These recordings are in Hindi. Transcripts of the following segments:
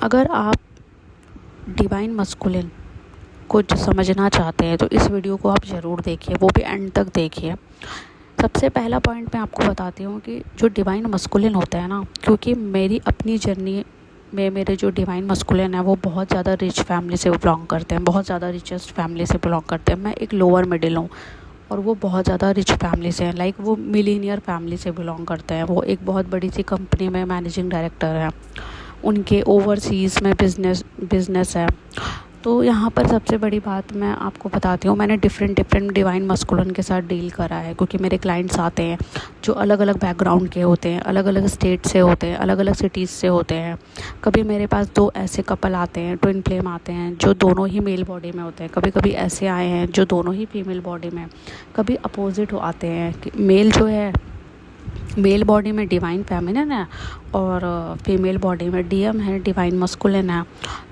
अगर आप डिवाइन मस्कुलिन को समझना चाहते हैं तो इस वीडियो को आप ज़रूर देखिए, वो भी एंड तक देखिए। सबसे पहला पॉइंट मैं आपको बताती हूँ कि जो डिवाइन मस्कुलिन होता है ना, क्योंकि मेरी अपनी जर्नी में मेरे जो डिवाइन मस्कुलिन है वो बहुत ज़्यादा रिच फैमिली से बिलोंग करते हैं, बहुत ज़्यादा रिचेस्ट फैमिली से बिलोंग करते हैं। मैं एक लोअर मिडिल हूँ और वो बहुत ज़्यादा रिच फैमिली से हैं, लाइक वो मिलीनियर फैमिली से बिलोंग करते हैं। वो एक बहुत बड़ी सी कंपनी में मैनेजिंग डायरेक्टर हैं, उनके ओवरसीज़ में बिजनेस है। तो यहाँ पर सबसे बड़ी बात मैं आपको बताती हूँ, मैंने डिफरेंट डिवाइन मस्कुलिन के साथ डील करा है, क्योंकि मेरे क्लाइंट्स आते हैं जो अलग अलग बैकग्राउंड के होते हैं, अलग अलग स्टेट से होते हैं, अलग अलग सिटीज़ से होते हैं। कभी मेरे पास 2 ऐसे कपल आते हैं, ट्विन फ्लेम आते हैं जो दोनों ही मेल बॉडी में होते हैं। कभी कभी ऐसे आए हैं जो दोनों ही फीमेल बॉडी में। कभी अपोजिट आते हैं कि मेल जो है मेल बॉडी में डिवाइन फेमिनिन है और फीमेल बॉडी में डीएम है, डिवाइन मस्कुलिन है।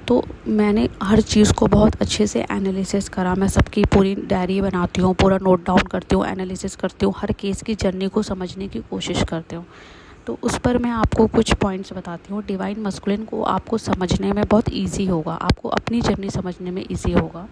तो मैंने हर चीज़ को बहुत अच्छे से एनालिसिस करा। मैं सबकी पूरी डायरी बनाती हूँ, पूरा नोट डाउन करती हूँ, एनालिसिस करती हूँ, हर केस की जर्नी को समझने की कोशिश करती हूँ। तो उस पर मैं आपको कुछ पॉइंट्स बताती हूँ। डिवाइन मस्कुलिन को आपको समझने में बहुत ईजी होगा, आपको अपनी जर्नी समझने में ईजी होगा।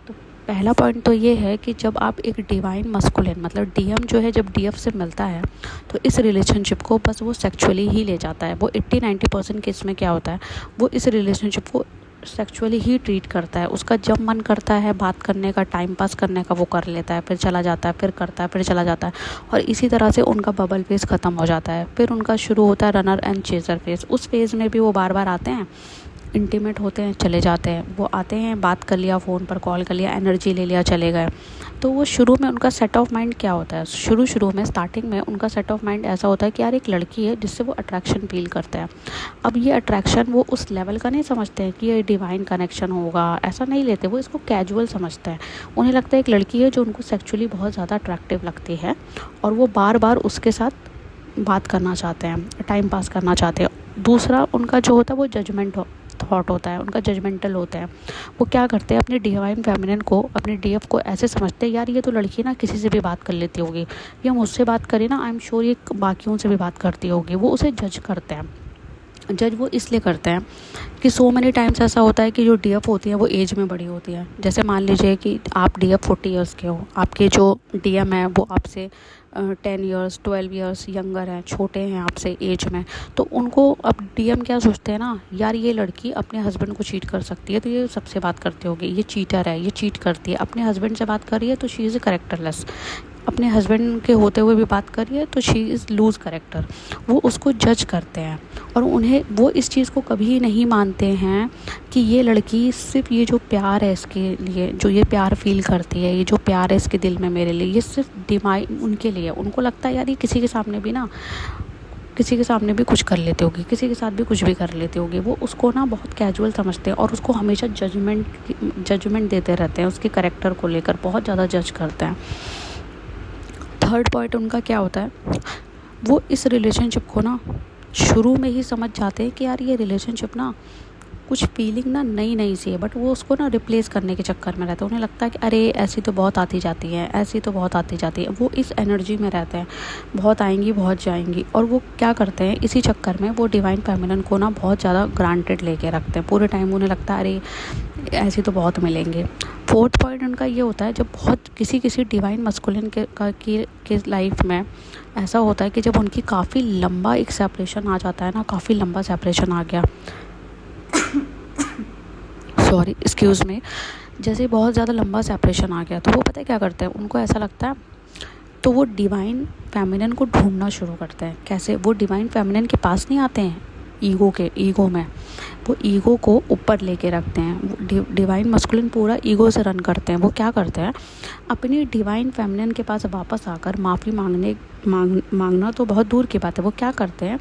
तो पहला पॉइंट तो ये है कि जब आप एक डिवाइन मस्कुलिन मतलब डीएम जो है जब डीएफ से मिलता है तो इस रिलेशनशिप को बस वो सेक्सुअली ही ले जाता है। वो 80-90% केस में क्या होता है, वो इस रिलेशनशिप को सेक्सुअली ही ट्रीट करता है। उसका जब मन करता है बात करने का, टाइम पास करने का, वो कर लेता है, फिर चला जाता है, फिर करता है, फिर चला जाता है। और इसी तरह से उनका बबल फेज़ ख़त्म हो जाता है। फिर उनका शुरू होता है रनर एंड चेजर फेज़। उस फेज़ में भी वो बार बार आते हैं, इंटीमेट होते हैं, चले जाते हैं। वो आते हैं, बात कर लिया, फ़ोन पर कॉल कर लिया, एनर्जी ले लिया, चले गए। तो वो शुरू में उनका सेट ऑफ माइंड क्या होता है, शुरू में स्टार्टिंग में उनका सेट ऑफ माइंड ऐसा होता है कि यार एक लड़की है जिससे वो अट्रैक्शन फील करते हैं। अब ये अट्रैक्शन वो उस लेवल का नहीं समझते हैं कि ये डिवाइन कनेक्शन होगा, ऐसा नहीं लेते। वो इसको कैजुअल समझते हैं। उन्हें लगता है एक लड़की है जो उनको सेक्चुअली बहुत ज़्यादा अट्रैक्टिव लगती है और वो बार बार उसके साथ बात करना चाहते हैं, टाइम पास करना चाहते हैं। दूसरा उनका जो होता है वो जजमेंट थॉट होता है, उनका जजमेंटल होता है। वो क्या करते हैं, अपने डिवाइन फेमिनिन को, अपने डीएफ को ऐसे समझते हैं यार ये तो लड़की ना किसी से भी बात कर लेती होगी, या मुझसे बात करे ना, आई एम श्योर ये बाकियों से भी बात करती होगी। वो उसे जज करते हैं। जज वो इसलिए करते हैं कि सो मैनी टाइम्स ऐसा होता है कि जो डीएफ होती है वो एज में बड़ी होती है। जैसे मान लीजिए कि आप डीएफ 40 ईयर्स के हो, आपके जो डीएम है वो आपसे 10 ईयर्स 12 ईयर्स यंगर हैं, छोटे हैं आपसे एज में। तो उनको अब डीएम क्या सोचते हैं ना, यार ये लड़की अपने हस्बैंड को चीट कर सकती है तो ये सबसे बात करती होगी, ये चीटर है, ये चीट करती है, अपने हस्बैंड से बात कर रही है तो शी इज़ कैरेक्टरलेस, अपने हस्बैंड के होते हुए भी बात कर रही है तो शी इज़ लूज़ कैरेक्टर। वो उसको जज करते हैं और उन्हें वो इस चीज़ को कभी नहीं मानते हैं कि ये लड़की सिर्फ ये जो प्यार है इसके लिए, जो ये प्यार फील करती है, ये जो प्यार है इसके दिल में मेरे लिए, ये सिर्फ डिवाइन उनके लिए। उनको लगता है यार ये किसी के सामने भी ना, किसी के सामने भी कुछ कर लेती होगी, किसी के साथ भी कुछ भी कर लेती होगी। वो उसको ना बहुत कैजुअल समझते हैं और उसको हमेशा जजमेंट देते रहते हैं, उसके कैरेक्टर को लेकर बहुत ज़्यादा जज करते हैं। थर्ड पॉइंट उनका क्या होता है, वो इस रिलेशनशिप को ना शुरू में ही समझ जाते हैं कि यार ये रिलेशनशिप ना कुछ फीलिंग ना नई सी है, बट वो उसको ना रिप्लेस करने के चक्कर में रहते हैं। उन्हें लगता है कि अरे ऐसी तो बहुत आती जाती है, ऐसी तो बहुत आती जाती है। वो इस एनर्जी में रहते हैं, बहुत आएंगी बहुत जाएंगी। और वो क्या करते हैं, इसी चक्कर में वो डिवाइन फेमिनिन को ना बहुत ज़्यादा ग्रांटेड लेके रखते हैं पूरे टाइम। उन्हें लगता है अरे ऐसी तो बहुत मिलेंगे। फोर्थ पॉइंट उनका ये होता है, जब बहुत किसी डिवाइन मस्कुलिन के लाइफ में ऐसा होता है कि जब उनकी काफ़ी लंबा एक सेपरेशन आ जाता है ना, काफ़ी लंबा सेपरेशन आ गया, सॉरी एक्सक्यूज़ में, जैसे बहुत ज़्यादा लंबा सेपरेशन आ गया तो वो पता है क्या करते हैं, उनको ऐसा लगता है तो वो डिवाइन फेमिनिन को ढूंढना शुरू करते हैं। कैसे, वो डिवाइन फेमिनिन के पास नहीं आते हैं ईगो में, वो ईगो को ऊपर लेके रखते हैं। डिवाइन मस्कुलिन पूरा ईगो से रन करते हैं। वो क्या करते हैं, अपनी डिवाइन फेमिनिन के पास वापस आकर माफ़ी मांगना तो बहुत दूर की बात है। वो क्या करते हैं,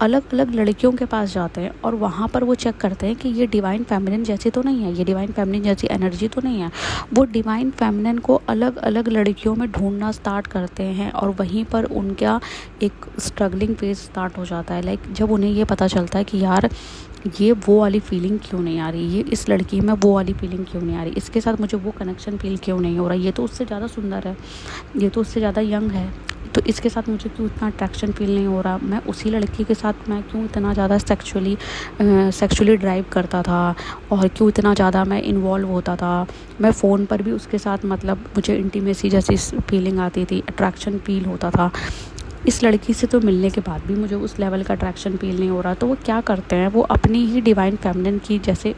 अलग अलग लड़कियों के पास जाते हैं और वहाँ पर वो चेक करते हैं कि ये डिवाइन फेमिनिन जैसी तो नहीं है, ये डिवाइन फेमिनिन जैसी एनर्जी तो नहीं है। वो डिवाइन फेमिनिन को अलग अलग लड़कियों में ढूंढना स्टार्ट करते हैं और वहीं पर उनका एक स्ट्रगलिंग फेज स्टार्ट हो जाता है। लाइक जब उन्हें ये पता चलता है कि यार ये वो वाली फीलिंग क्यों नहीं आ रही, ये इस लड़की में वो वाली फीलिंग क्यों नहीं आ रही, इसके साथ मुझे वो कनेक्शन फील क्यों नहीं हो रहा, ये तो उससे ज़्यादा सुंदर है, ये तो उससे ज़्यादा यंग है, तो इसके साथ मुझे क्यों इतना अट्रैक्शन फील नहीं हो रहा, मैं उसी लड़की के साथ मैं क्यों इतना ज़्यादा सेक्सुअली ड्राइव करता था और क्यों इतना ज़्यादा मैं इन्वॉल्व होता था। मैं फ़ोन पर भी उसके साथ मतलब मुझे इंटीमेसी जैसी फीलिंग आती थी, अट्रैक्शन फील होता था। इस लड़की से तो मिलने के बाद भी मुझे उस लेवल का अट्रैक्शन फील नहीं हो रहा। तो वो क्या करते हैं, वो अपनी ही डिवाइन फेमिनिन की, जैसे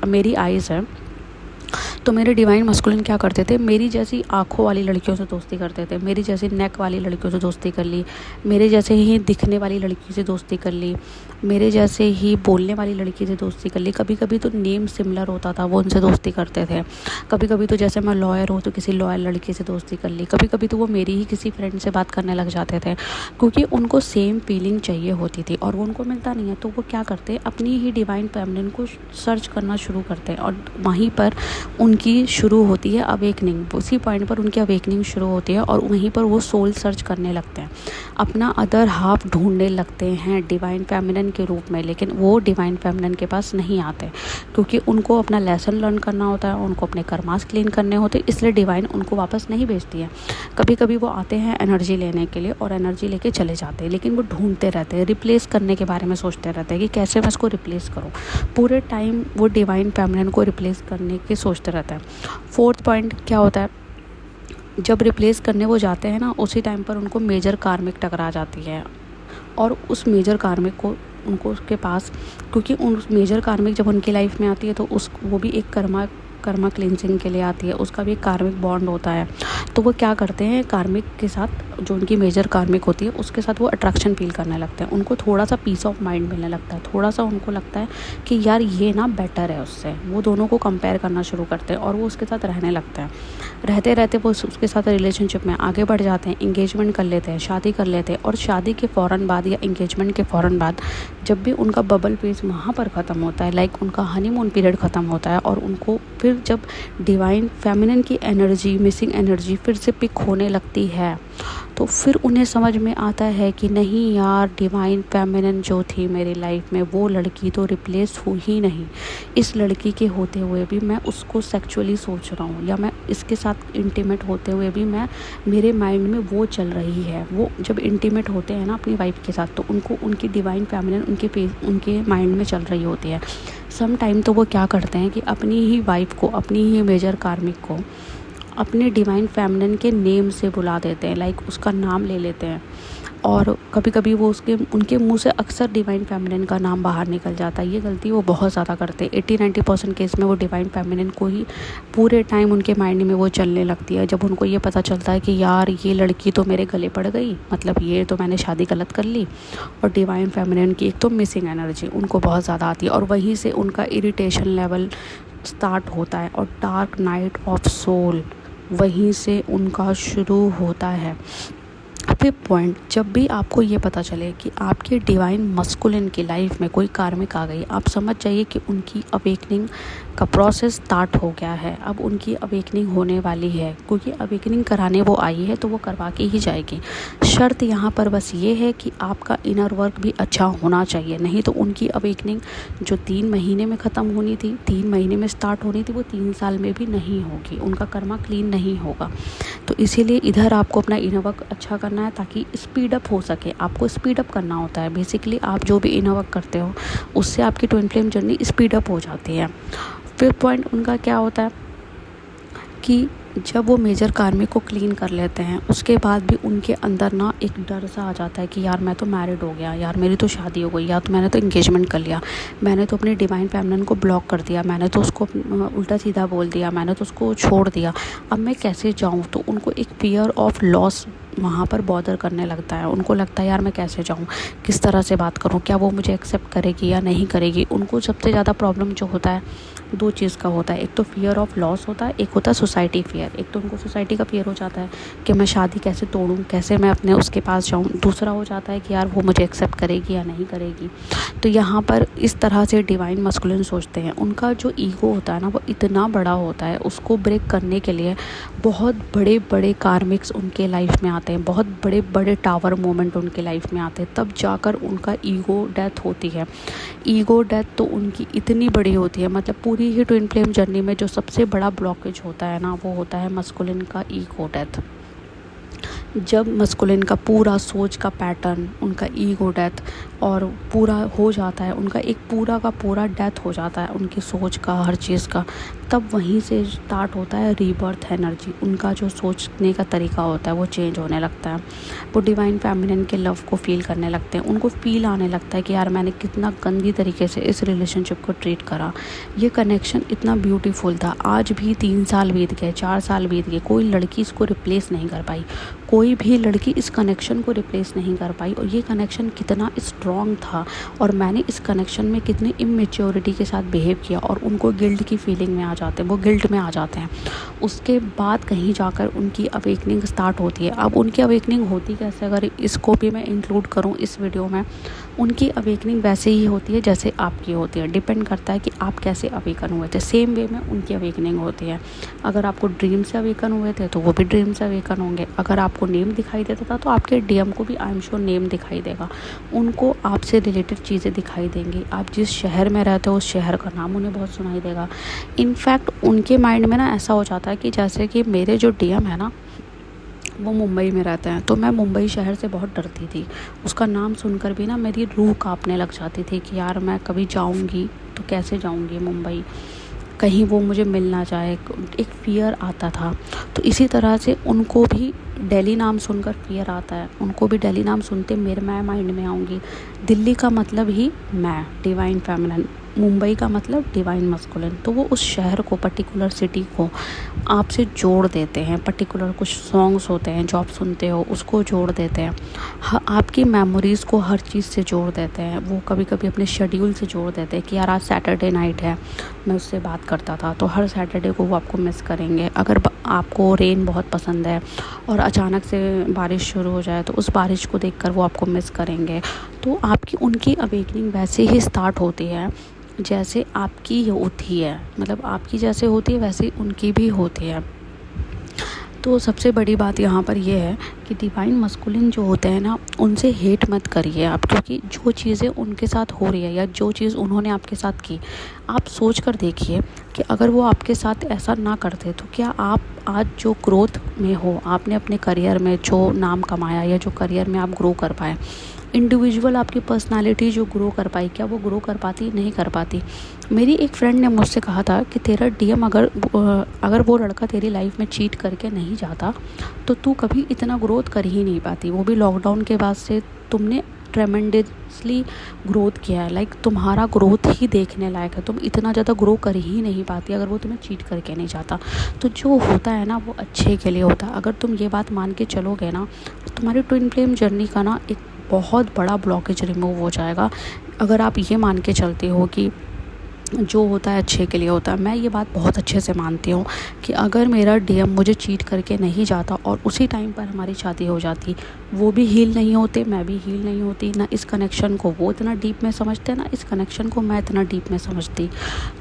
मेरी आइज़ है तो मेरे डिवाइन मस्कुलिन क्या करते थे, मेरी जैसी आँखों वाली लड़कियों से दोस्ती करते थे, मेरी जैसी नेक वाली लड़कियों से दोस्ती कर ली, मेरे जैसे ही दिखने वाली लड़की से दोस्ती कर ली, मेरे जैसे ही बोलने वाली लड़की से दोस्ती कर ली। कभी कभी तो नेम सिमिलर होता था, वो उनसे दोस्ती करते थे। कभी कभी तो जैसे मैं लॉयर हूँ तो किसी लॉयर लड़की से दोस्ती कर ली। कभी कभी तो वो मेरी ही किसी फ्रेंड से बात करने लग जाते थे, क्योंकि उनको सेम फीलिंग चाहिए होती थी और वो उनको मिलता नहीं है। तो वो क्या करते, अपनी ही डिवाइन फेमिनिन को सर्च करना शुरू करते हैं और वहीं पर उनकी शुरू होती है अवेकनिंग। उसी पॉइंट पर उनकी अवेकनिंग शुरू होती है और वहीं पर वो सोल सर्च करने लगते हैं, अपना अदर हाफ ढूंढने लगते हैं डिवाइन फेमिनिन के रूप में। लेकिन वो डिवाइन फेमिनिन के पास नहीं आते, क्योंकि उनको अपना लेसन लर्न करना होता है, उनको अपने कर्मास क्लीन करने होते हैं, इसलिए डिवाइन उनको वापस नहीं भेजती है। कभी कभी वो आते हैं एनर्जी लेने के लिए और एनर्जी लेके चले जाते हैं, लेकिन वो ढूंढते रहते हैं, रिप्लेस करने के बारे में सोचते रहते हैं कि कैसे मैं इसको रिप्लेस करूँ। पूरे टाइम वो डिवाइन फेमिनिन को रिप्लेस करने के सोचते रहते हैं। फोर्थ पॉइंट क्या होता है, जब रिप्लेस करने वो जाते हैं ना, उसी टाइम पर उनको मेजर कार्मिक टकरा जाती है और उस मेजर कार्मिक को उनको उसके पास, क्योंकि उन मेजर कार्मिक जब उनकी लाइफ में आती है तो वो भी एक कर्मा क्लिनजिंग के लिए आती है, उसका भी एक कार्मिक बॉन्ड होता है। तो वो क्या करते हैं, कार्मिक के साथ, जो उनकी मेजर कार्मिक होती है उसके साथ वो अट्रैक्शन फील करने लगते हैं। उनको थोड़ा सा पीस ऑफ माइंड मिलने लगता है, थोड़ा सा उनको लगता है कि यार ये ना बेटर है उससे। वो दोनों को कंपेयर करना शुरू करते हैं और वो उसके साथ रहने लगते हैं। रहते रहते वो उसके साथ रिलेशनशिप में आगे बढ़ जाते हैं, इंगेजमेंट कर लेते हैं, शादी कर लेते हैं। और शादी के फ़ौरन बाद या इंगेजमेंट के फ़ौरन बाद जब भी उनका बबल फेज वहाँ पर ख़त्म होता है, लाइक उनका हनीमून पीरियड ख़त्म होता है और उनको फिर जब डिवाइन फेमिनिन की एनर्जी, मिसिंग एनर्जी फिर से पिक होने लगती है, तो फिर उन्हें समझ में आता है कि नहीं यार, डिवाइन फेमिनिन जो थी मेरी लाइफ में वो लड़की तो रिप्लेस हुई ही नहीं। इस लड़की के होते हुए भी मैं उसको सेक्सुअली सोच रहा हूँ, या मैं इसके साथ इंटीमेट होते हुए भी मेरे माइंड में वो चल रही है। वो जब इंटीमेट होते हैं ना अपनी वाइफ के साथ, तो उनको उनकी डिवाइन फेमिनिन उनके माइंड में चल रही होती है। सम टाइम तो वो क्या करते हैं कि अपनी ही वाइफ को, अपनी ही मेजर कार्मिक को अपने डिवाइन फेमिनिन के नेम से बुला देते हैं, लाइक उसका नाम ले लेते हैं। और कभी कभी वो उनके मुंह से अक्सर डिवाइन फेमिनिन का नाम बाहर निकल जाता है। ये गलती वो बहुत ज़्यादा करते हैं। 80-90% केस में वो डिवाइन फेमिनिन को ही पूरे टाइम उनके माइंड में वो चलने लगती है। जब उनको ये पता चलता है कि यार ये लड़की तो मेरे गले पड़ गई, मतलब ये तो मैंने शादी गलत कर ली। और डिवाइन फेमिनिन की एक तो मिसिंग एनर्जी उनको बहुत ज़्यादा आती है और वहीं से उनका इरिटेशन लेवल स्टार्ट होता है और डार्क नाइट ऑफ सोल वहीं से उनका शुरू होता है। फिफ्थ पॉइंट, जब भी आपको ये पता चले कि आपके डिवाइन मस्कुलिन की लाइफ में कोई कार्मिक आ गई, आप समझ जाइए कि उनकी अवेकनिंग का प्रोसेस स्टार्ट हो गया है। अब उनकी अवेकनिंग होने वाली है, क्योंकि अवेकनिंग कराने वो आई है तो वो करवा के ही जाएगी। शर्त यहाँ पर बस ये है कि आपका इनर वर्क भी अच्छा होना चाहिए, नहीं तो उनकी अवेकनिंग जो 3 महीने में ख़त्म होनी थी, 3 महीने में स्टार्ट होनी थी, वो 3 साल में भी नहीं होगी, उनका कर्मा क्लीन नहीं होगा। तो इसीलिए इधर आपको अपना इनर वर्क अच्छा करना है ताकि स्पीड अप हो सके। आपको स्पीड अप करना होता है बेसिकली, आप जो भी इनर वर्क करते हो उससे आपकी twin flame journey speed up हो जाती है। फिफ्थ पॉइंट उनका क्या होता है कि जब वो मेजर कार्मिक को क्लीन कर लेते हैं उसके बाद भी उनके अंदर ना एक डर सा आ जाता है कि यार मैं तो मैरिड हो गया, यार मेरी तो शादी हो गई, या तो मैंने तो इंगेजमेंट कर लिया, मैंने तो अपनी डिवाइन फेमिनिन को ब्लॉक कर दिया, मैंने तो उसको उल्टा सीधा बोल दिया, मैंने तो उसको छोड़ दिया, अब मैं कैसे जाऊँ। तो उनको एक फियर ऑफ लॉस वहाँ पर बॉदर करने लगता है। उनको लगता है यार मैं कैसे जाऊँ, किस तरह से बात करूँ, क्या वो मुझे एक्सेप्ट करेगी या नहीं करेगी। उनको सबसे ज़्यादा प्रॉब्लम जो होता है 2 चीज़ का होता है, एक तो फियर ऑफ लॉस होता है, एक होता है सोसाइटी फियर। एक तो उनको सोसाइटी का फियर हो जाता है कि मैं शादी कैसे तोड़ूँ, कैसे मैं अपने उसके पास जाऊँ। दूसरा हो जाता है कि यार वो मुझे एक्सेप्ट करेगी या नहीं करेगी। तो यहाँ पर इस तरह से डिवाइन मस्कुलिन सोचते हैं। उनका जो ईगो होता है ना वो इतना बड़ा होता है, उसको ब्रेक करने के लिए बहुत बड़े बड़े कार्मिक्स उनके लाइफ में आते हैं, बहुत बड़े बड़े टावर मोमेंट उनके लाइफ में आते हैं, तब जाकर उनका ईगो डेथ होती है। ईगो डेथ तो उनकी इतनी बड़ी होती है, मतलब पूरी ही ट्विन फ्लेम जर्नी में जो सबसे बड़ा ब्लॉकेज होता है ना वो होता है मस्कुलिन का ईगो डेथ। जब मस्कुलिन का पूरा सोच का पैटर्न, उनका ईगो डेथ और पूरा हो जाता है, उनका एक पूरा का पूरा डेथ हो जाता है उनकी सोच का, हर चीज़ का, तब वहीं से स्टार्ट होता है रीबर्थ एनर्जी। उनका जो सोचने का तरीका होता है वो चेंज होने लगता है। वो डिवाइन फेमिनिन के लव को फील करने लगते हैं। उनको फील आने लगता है कि यार मैंने कितना गंदी तरीके से इस रिलेशनशिप को ट्रीट करा, ये कनेक्शन इतना ब्यूटीफुल था। आज भी 3 साल बीत गए, 4 साल बीत गए, कोई लड़की इसको रिप्लेस नहीं कर पाई, कोई भी लड़की इस कनेक्शन को रिप्लेस नहीं कर पाई। और ये कनेक्शन कितना स्ट्रॉन्ग था और मैंने इस कनेक्शन में कितनी इमेच्योरिटी के साथ बिहेव किया, और उनको गिल्ट की फीलिंग में आ जाते हैं, वो गिल्ट में आ जाते हैं। उसके बाद कहीं जाकर उनकी अवेकनिंग स्टार्ट होती है। अब उनकी अवेकनिंग होती कैसे, अगर इसको भी मैं इंक्लूड करूँ इस वीडियो में, उनकी अवेकनिंग वैसे ही होती है जैसे आपकी होती है। डिपेंड करता है कि आप कैसे अवेकन हुए थे, सेम वे में उनकी अवेकनिंग होती है। अगर आपको ड्रीम से अवेकन हुए थे तो वो भी ड्रीम से अवेकन होंगे। अगर आपको नेम दिखाई देता था तो आपके डीएम को भी आई एम श्योर नेम दिखाई देगा। उनको आपसे रिलेटेड चीज़ें दिखाई देंगी। आप जिस शहर में रहते हो उस शहर का नाम उन्हें बहुत सुनाई देगा। इनफैक्ट उनके माइंड में ना ऐसा हो जाता है कि जैसे कि मेरे जो डीएम है ना, वो मुंबई में रहते हैं, तो मैं मुंबई शहर से बहुत डरती थी। उसका नाम सुनकर भी ना मेरी रूह कांपने लग जाती थी कि यार मैं कभी जाऊंगी तो कैसे जाऊंगी मुंबई, कहीं वो मुझे मिल ना जाए, एक फ़ियर आता था। तो इसी तरह से उनको भी दिल्ली नाम सुनकर फ़ियर आता है। उनको भी दिल्ली नाम सुनते मेरे मैं माइंड में आऊँगी। दिल्ली का मतलब ही मैं, डिवाइन फेमिनिन। मुंबई का मतलब डिवाइन मस्कुलिन। तो वो उस शहर को, पर्टिकुलर सिटी को आपसे जोड़ देते हैं। पर्टिकुलर कुछ सॉन्ग्स होते हैं जो आप सुनते हो उसको जोड़ देते हैं। आपकी मेमोरीज़ को हर चीज़ से जोड़ देते हैं। वो कभी कभी अपने शेड्यूल से जोड़ देते हैं कि यार आज सैटरडे नाइट है, मैं उससे बात करता था, तो हर सैटरडे को वो आपको मिस करेंगे। अगर आपको रेन बहुत पसंद है और अचानक से बारिश शुरू हो जाए तो उस बारिश को देखकर वो आपको मिस करेंगे। तो आपकी उनकी अवेकनिंग वैसे ही स्टार्ट होती है जैसे आपकी होती है, मतलब आपकी जैसे होती है वैसे ही उनकी भी होती है। तो सबसे बड़ी बात यहाँ पर ये है कि डिवाइन मस्कुलिन जो होते हैं ना, उनसे हेट मत करिए आप, क्योंकि जो चीज़ें उनके साथ हो रही है या जो चीज़ उन्होंने आपके साथ की, आप सोच कर देखिए कि अगर वो आपके साथ ऐसा ना करते तो क्या आप आज जो ग्रोथ में हो, आपने अपने करियर में जो नाम कमाया या जो करियर में आप ग्रो कर पाए, इंडिविजुअल आपकी पर्सनालिटी जो ग्रो कर पाई, क्या वो ग्रो कर पाती? नहीं कर पाती। मेरी एक फ्रेंड ने मुझसे कहा था कि तेरा डीएम अगर वो लड़का तेरी लाइफ में चीट करके नहीं जाता तो तू कभी इतना ग्रोथ कर ही नहीं पाती। वो भी लॉकडाउन के बाद से तुमने ट्रेमेंडसली ग्रोथ किया है, लाइक तुम्हारा ग्रोथ ही देखने लायक है। तुम इतना ज़्यादा ग्रो कर ही नहीं पाती अगर वो तुम्हें चीट करके नहीं जाता। तो जो होता है ना वो अच्छे के लिए होता है। अगर तुम ये बात मान के चलोगे ना, तुम्हारी ट्विन फ्लेम जर्नी का ना एक बहुत बड़ा ब्लॉकेज रिमूव हो जाएगा। अगर आप ये मान के चलते हो कि जो होता है अच्छे के लिए होता है। मैं ये बात बहुत अच्छे से मानती हूँ कि अगर मेरा डीएम मुझे चीट करके नहीं जाता और उसी टाइम पर हमारी शादी हो जाती, वो भी हील नहीं होते, मैं भी हील नहीं होती, ना इस कनेक्शन को वो इतना डीप में समझते, ना इस कनेक्शन को मैं इतना डीप में समझती,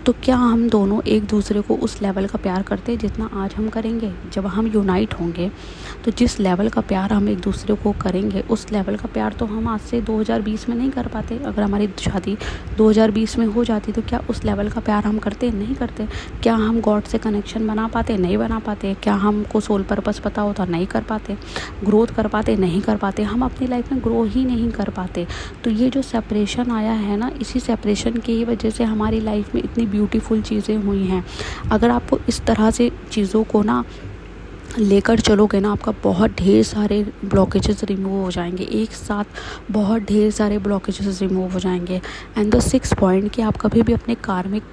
तो क्या हम दोनों एक दूसरे को उस लेवल का प्यार करते जितना आज हम करेंगे? जब हम यूनाइट होंगे तो जिस लेवल का प्यार हम एक दूसरे को करेंगे, उस लेवल का प्यार तो हम आज से 2020 में नहीं कर पाते। अगर हमारी शादी 2020 में हो जाती तो क्या उस लेवल का प्यार हम करते? नहीं करते। क्या हम गॉड से कनेक्शन बना पाते? नहीं बना पाते। क्या हमको सोल पर्पस पता होता? नहीं कर पाते। ग्रोथ कर पाते? नहीं कर पाते। हम अपनी लाइफ में ग्रो ही नहीं कर पाते। तो ये जो सेपरेशन आया है ना, इसी सेपरेशन की वजह से हमारी लाइफ में इतनी ब्यूटीफुल चीज़ें हुई हैं। अगर आपको इस तरह से चीज़ों को ना लेकर चलोगे ना, आपका बहुत ढेर सारे ब्लॉकेजेस रिमूव हो जाएंगे। एक साथ बहुत ढेर सारे ब्लॉकेजेस रिमूव हो जाएंगे। एंड द 6th पॉइंट कि आप कभी भी अपने कार्मिक,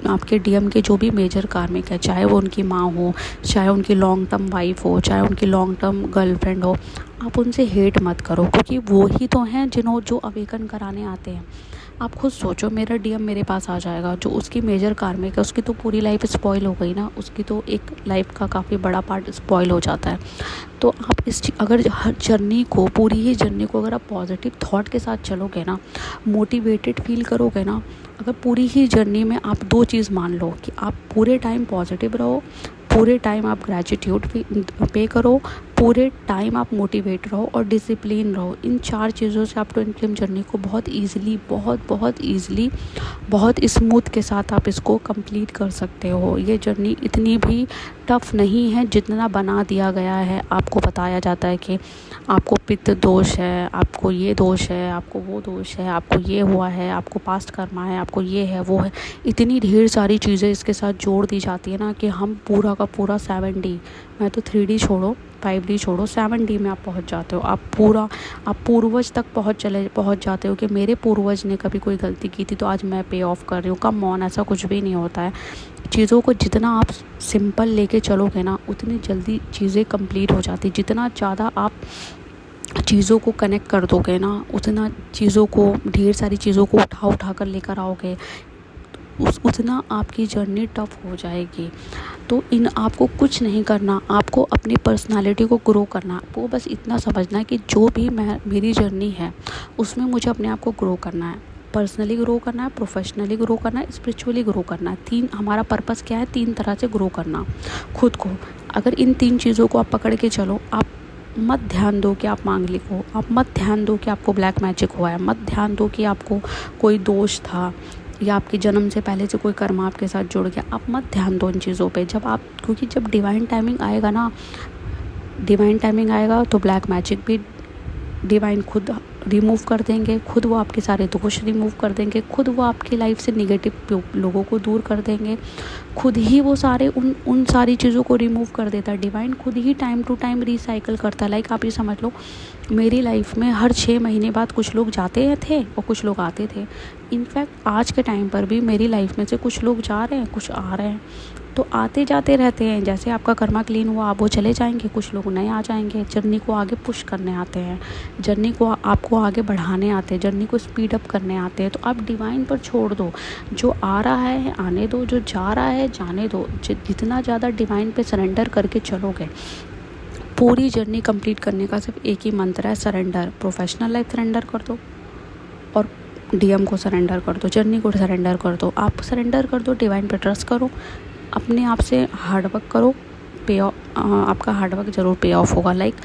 आपके डीएम के जो भी मेजर कार्मिक है, चाहे वो उनकी माँ हो, चाहे उनकी लॉन्ग टर्म वाइफ हो, चाहे उनकी लॉन्ग टर्म गर्लफ्रेंड हो, आप उनसे हेट मत करो, क्योंकि वो ही तो हैं जो अवेकन कराने आते हैं। आप खुद सोचो, मेरा डीएम मेरे पास आ जाएगा, जो उसकी मेजर कार्मिक है उसकी तो पूरी लाइफ स्पॉइल हो गई ना, उसकी तो एक लाइफ का काफ़ी बड़ा पार्ट स्पॉइल हो जाता है। तो आप अगर हर जर्नी को, पूरी ही जर्नी को अगर आप पॉजिटिव थॉट के साथ चलोगे ना, मोटिवेटेड फील करोगे ना, अगर पूरी ही जर्नी में आप 2 चीज़ मान लो कि आप पूरे टाइम पॉजिटिव रहो, पूरे टाइम आप ग्रैटिट्यूड पे करो, पूरे टाइम आप मोटिवेट रहो और डिसिप्लिन रहो। इन 4 चीज़ों से आप ट्विन फ्लेम जर्नी को बहुत ईज़िली, बहुत ईज़िली, बहुत स्मूथ के साथ आप इसको कंप्लीट कर सकते हो। ये जर्नी इतनी भी टफ़ नहीं है जितना बना दिया गया है। आपको बताया जाता है कि आपको पित्त दोष है, आपको ये दोष है, आपको वो दोष है, आपको ये हुआ है, आपको पास्ट कर्मा है, आपको ये है, वो है। इतनी ढेर सारी चीज़ें इसके साथ जोड़ दी जाती है ना कि हम पूरा का पूरा 7D, मैं तो 3D छोड़ो, 5D छोड़ो, 7D में आप पहुंच जाते हो। आप पूर्वज तक पहुंच जाते हो कि मेरे पूर्वज ने कभी कोई गलती की थी तो आज मैं पे ऑफ कर रही हूँ। कम ऑन, ऐसा कुछ भी नहीं होता है। चीज़ों को जितना आप सिंपल लेके चलोगे ना, उतनी जल्दी चीज़ें कंप्लीट हो जाती। जितना ज़्यादा आप चीज़ों को कनेक्ट कर दोगे ना, उतना चीज़ों को, ढेर सारी चीज़ों को उठा कर लेकर आओगे, उतना आपकी जर्नी टफ हो जाएगी। तो आपको कुछ नहीं करना, आपको अपनी पर्सनालिटी को ग्रो करना। आपको बस इतना समझना है कि जो भी मेरी जर्नी है उसमें मुझे अपने आप को ग्रो करना है। पर्सनली ग्रो करना है, प्रोफेशनली ग्रो करना है, स्पिरिचुअली ग्रो करना है। हमारा पर्पस क्या है? 3 तरह से ग्रो करना खुद को। अगर इन 3 चीज़ों को आप पकड़ के चलो, आप मत ध्यान दो कि आप मांगलिक हो, आप मत ध्यान दो कि आपको ब्लैक मैजिक हुआ है, मत ध्यान दो कि आपको कोई दोष था या आपके जन्म से पहले से कोई कर्म आपके साथ जुड़ गया। आप मत ध्यान दो इन चीज़ों पे। क्योंकि जब डिवाइन टाइमिंग आएगा ना, डिवाइन टाइमिंग आएगा तो ब्लैक मैजिक भी डिवाइन खुद रिमूव कर देंगे, खुद वो आपके सारे दोष रिमूव कर देंगे, खुद वो आपकी लाइफ से नेगेटिव लोगों को दूर कर देंगे, खुद ही वो सारे उन सारी चीज़ों को रिमूव कर देता है। डिवाइन खुद ही टाइम टू टाइम रिसाइकल करता है। लाइक आप ये समझ लो, मेरी लाइफ में हर 6 महीने बाद कुछ लोग जाते थे और कुछ लोग आते थे। इनफैक्ट आज के टाइम पर भी मेरी लाइफ में से कुछ लोग जा रहे हैं, कुछ आ रहे हैं, तो आते जाते रहते हैं। जैसे आपका कर्मा क्लीन हुआ, आप वो चले जाएंगे, कुछ लोग नए आ जाएंगे। जर्नी को आगे पुश करने आते हैं, जर्नी को आपको आगे बढ़ाने आते हैं, जर्नी को स्पीड अप करने आते हैं। तो आप डिवाइन पर छोड़ दो, जो आ रहा है आने दो, जो जा रहा है जाने दो। जितना ज़्यादा डिवाइन पे सरेंडर करके चलोगे, पूरी जर्नी कंप्लीट करने का सिर्फ एक ही मंत्र है, सरेंडर। प्रोफेशनल लाइफ सरेंडर कर दो और DM को सरेंडर कर दो, जर्नी को सरेंडर कर दो। आप सरेंडर कर दो, डिवाइन पे ट्रस्ट करो, अपने आप से हार्डवर्क करो, आपका हार्डवर्क ज़रूर पे ऑफ होगा। लाइक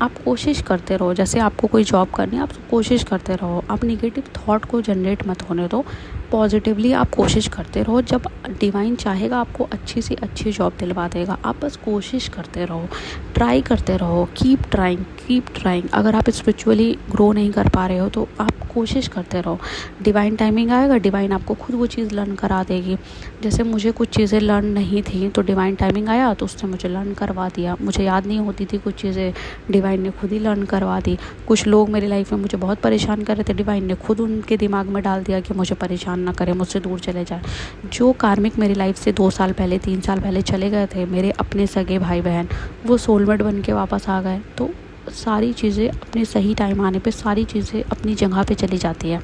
आप कोशिश करते रहो, जैसे आपको कोई जॉब करनी है, आप कोशिश करते रहो। आप नेगेटिव थॉट को जनरेट मत होने दो, पॉजिटिवली आप कोशिश करते रहो। जब डिवाइन चाहेगा आपको अच्छी से अच्छी जॉब दिलवा देगा। आप बस कोशिश करते रहो, ट्राई करते रहो, कीप ट्राइंग। अगर आप स्पिरिचुअली ग्रो नहीं कर पा रहे हो तो आप कोशिश करते रहो। डिवाइन टाइमिंग आएगा, डिवाइन आपको खुद वो चीज़ लर्न करा देगी। जैसे मुझे कुछ चीज़ें लर्न नहीं थी तो डिवाइन टाइमिंग आया तो उसने मुझे लर्न करवा दिया। मुझे याद नहीं होती थी कुछ चीज़ें, डिवाइन ने खुद ही लर्न करवा दी। कुछ लोग मेरी लाइफ में मुझे बहुत परेशान कर रहे थे, डिवाइन ने खुद उनके दिमाग में डाल दिया कि मुझे परेशान ना करें, मुझसे दूर चले जाए। जो कार्मिक मेरी लाइफ से 2 साल पहले 3 साल पहले चले गए थे, मेरे अपने सगे भाई बहन, वो सोलमेट बन के वापस आ गए। तो सारी चीज़ें अपने सही टाइम आने पे सारी चीज़ें अपनी जगह पे चली जाती है,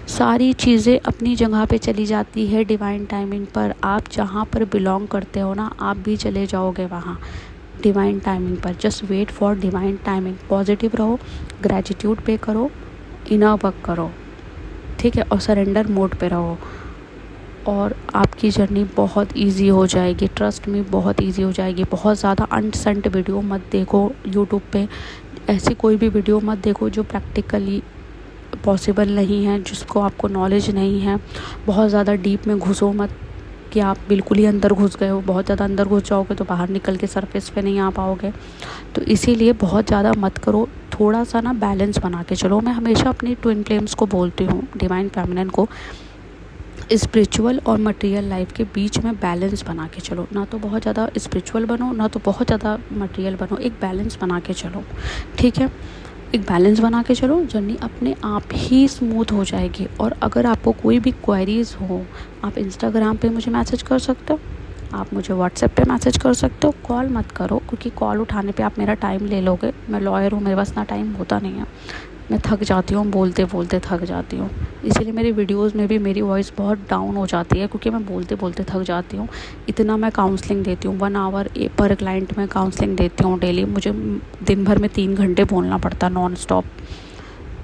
सारी चीज़ें अपनी जगह पे चली जाती है डिवाइन टाइमिंग पर। आप जहाँ पर बिलोंग करते हो ना, आप भी चले जाओगे वहाँ डिवाइन टाइमिंग पर। Just wait for divine timing. Positive रहो, ग्रेटिट्यूड पे करो, इनर वर्क करो, ठीक है, और सरेंडर मोड पे रहो और आपकी जर्नी बहुत इजी हो जाएगी। ट्रस्ट में बहुत इजी हो जाएगी। बहुत ज़्यादा अनसेंट वीडियो मत देखो यूट्यूब पे, ऐसी कोई भी वीडियो मत देखो जो प्रैक्टिकली पॉसिबल नहीं है, जिसको आपको नॉलेज नहीं है। बहुत ज़्यादा डीप में घुसो मत कि आप बिल्कुल ही अंदर घुस गए हो। बहुत ज़्यादा अंदर घुस जाओगे तो बाहर निकल के सरफेस पे नहीं आ पाओगे। तो इसीलिए बहुत ज़्यादा मत करो, थोड़ा सा ना बैलेंस बना के चलो। मैं हमेशा अपनी ट्विन फ्लेम्स को बोलती हूँ, डिवाइन फेमिनिन को, स्पिरिचुअल और मटेरियल लाइफ के बीच में बैलेंस बना के चलो। ना तो बहुत ज़्यादा स्पिरिचुअल बनो, ना तो बहुत ज़्यादा मटेरियल बनो, एक बैलेंस बना के चलो, ठीक है। एक बैलेंस बना के चलो, जर्नी अपने आप ही स्मूथ हो जाएगी। और अगर आपको कोई भी क्वेरीज़ हो, आप इंस्टाग्राम पे मुझे मैसेज कर सकते हो, आप मुझे व्हाट्सएप पे मैसेज कर सकते हो। कॉल मत करो, क्योंकि कॉल उठाने पे आप मेरा टाइम ले लोगे। मैं लॉयर हूँ, मेरे पास ना टाइम होता नहीं है, मैं थक जाती हूँ, बोलते बोलते थक जाती हूँ। इसीलिए मेरी वीडियोस में भी मेरी वॉइस बहुत डाउन हो जाती है, क्योंकि मैं बोलते बोलते थक जाती हूँ। इतना मैं काउंसलिंग देती हूँ, 1 आवर पर क्लाइंट में काउंसलिंग देती हूँ डेली। मुझे दिन भर में 3 घंटे बोलना पड़ता है नॉन स्टॉप।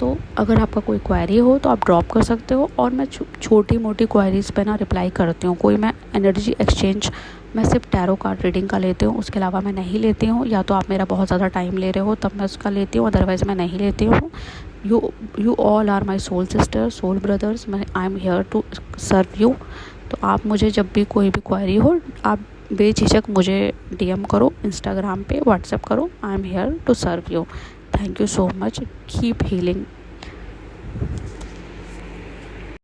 तो अगर आपका कोई क्वेरी हो तो आप ड्रॉप कर सकते हो, और मैं छोटी मोटी क्वेरीज़ पे ना रिप्लाई करती हूँ। कोई मैं एनर्जी एक्सचेंज मैं सिर्फ टैरो कार्ड रीडिंग का लेती हूँ, उसके अलावा मैं नहीं लेती हूँ। या तो आप मेरा बहुत ज़्यादा टाइम ले रहे हो तब मैं उसका लेती हूँ, अदरवाइज़ मैं नहीं लेती हूँ। You all are my soul sister, soul brothers, मैं I am here to serve you. तो आप मुझे जब भी कोई भी क्वेरी हो, आप बेझिझक मुझे DM करो, इंस्टाग्राम पे व्हाट्सएप करो। I am here to serve you. Thank you so much. Keep healing.